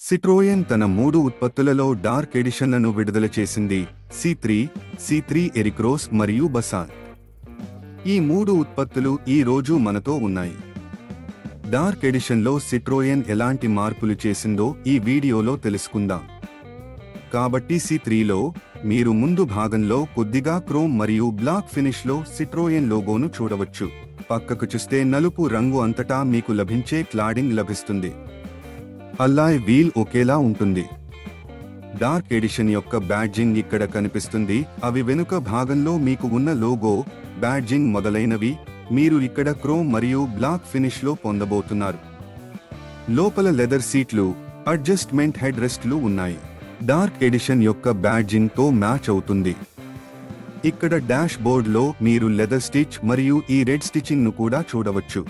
Citroen తన 3 ఉత్పత్తులలో dark ఎడిషన్లను విడుదల చేసింది: C3 ఎరిక్రోస్ మరియు బసాల్ట్. ఈ 3 ఉత్పత్తులు ఈ రోజు మనతో ఉన్నాయి. డార్క్ ఎడిషన్లో సిట్రోయన్ ఎలాంటి మార్పులు చేసిందో ఈ వీడియోలో తెలుసుకుందాం. కాబట్టి C3లో మీరు ముందు భాగంలో కొద్దిగా క్రోమ్ మరియు బ్లాక్ ఫినిష్లో సిట్రోయన్ లోగోను చూడవచ్చు. పక్కకు చూస్తే నలుపు రంగు అంతటా మీకు లభించే క్లాడింగ్ లభిస్తుంది. అల్లాయ్ వీల్ ఒకేలా ఉంటుంది. డార్క్ ఎడిషన్ యొక్క బ్యాడ్జింగ్ ఇక్కడ కనిపిస్తుంది. అవి వెనుక భాగంలో మీకు ఉన్న లోగో, బ్యాడ్జింగ్ మొదలైనవి మీరు ఇక్కడ క్రోమ్ మరియు బ్లాక్ ఫినిష్లో పొందబోతున్నారు. లోపల లెదర్ సీట్లు, అడ్జస్ట్మెంట్ హెడ్ రెస్ట్లు ఉన్నాయి. డార్క్ ఎడిషన్ యొక్క బ్యాడ్జింగ్ తో మ్యాచ్ అవుతుంది. ఇక్కడ డాష్ బోర్డ్లో మీరు లెదర్ స్టిచ్ మరియు ఈ రెడ్ స్టిచింగ్ ను కూడా చూడవచ్చు.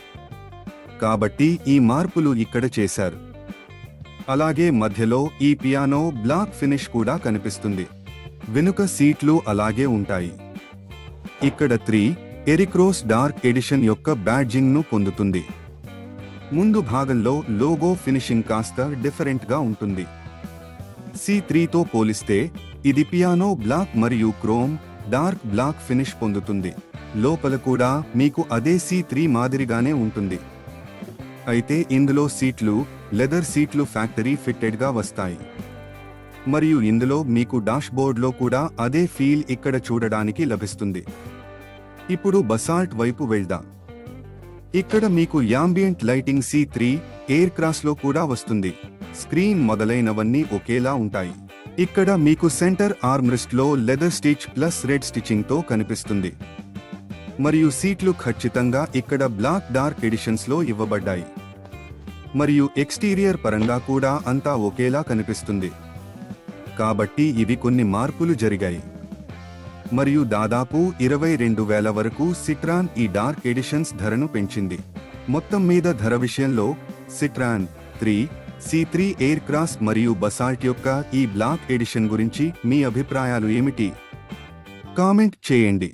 కాబట్టి ఈ మార్పులు ఇక్కడ చేశారు. అలాగే మధ్యలో ఈ పియానో బ్లాక్ ఫినిష్ కూడా కనిపిస్తుంది. వెనుక సీట్లు అలాగే ఉంటాయి. ఇక్కడ 3 ఎరిక్రోస్ డార్క్ ఎడిషన్ యొక్క బ్యాడ్జింగ్ ను పొందుతుంది. ముందు భాగంలో లోగో ఫినిషింగ్ కాస్త డిఫరెంట్ గా ఉంటుంది. C3తో పోలిస్తే ఇది పియానో బ్లాక్ మరియు క్రోమ్ డార్క్ బ్లాక్ ఫినిష్ పొందుతుంది. లోపల కూడా మీకు అదే C3 మాదిరిగానే ఉంటుంది. అయితే ఇందులో సీట్లు, లెదర్ సీట్లు ఫ్యాక్టరీ ఫిట్టెడ్ గా వస్తాయి. మరియు ఇందులో మీకు డాష్బోర్డ్లో కూడా అదే ఫీల్ ఇక్కడ చూడడానికి లభిస్తుంది. ఇప్పుడు బసాల్ట్ వైపు వెళ్దాం. ఇక్కడ మీకు యాంబియంట్ లైటింగ్ C3 ఎయిర్ క్రాస్లో కూడా వస్తుంది. స్క్రీన్ మొదలైనవన్నీ ఒకేలా ఉంటాయి. ఇక్కడ మీకు సెంటర్ ఆర్మ్రెస్ట్లో leather stitch plus red stitching తో కనిపిస్తుంది. మరియు సీట్లు ఖచ్చితంగా ఇక్కడ బ్లాక్ డార్క్ ఎడిషన్స్ లో ఇవ్వబడ్డాయి. మరియు ఎక్స్టీరియర్ పరంగా కూడా అంతా ఒకేలా కనిపిస్తుంది. కాబట్టి ఇవి కొన్ని మార్పులు జరిగాయి. మరియు దాదాపు 22,000 వరకు సిట్రాన్ ఈ డార్క్ ఎడిషన్స్ ధరను పెంచింది. మొత్తం మీద ధర విషయంలో సిట్రాన్ 3, C3 ఎయిర్ క్రాస్ మరియు బసాల్ట్ యొక్క ఈ బ్లాక్ ఎడిషన్ గురించి మీ అభిప్రాయాలు ఏమిటి? కామెంట్ చేయండి.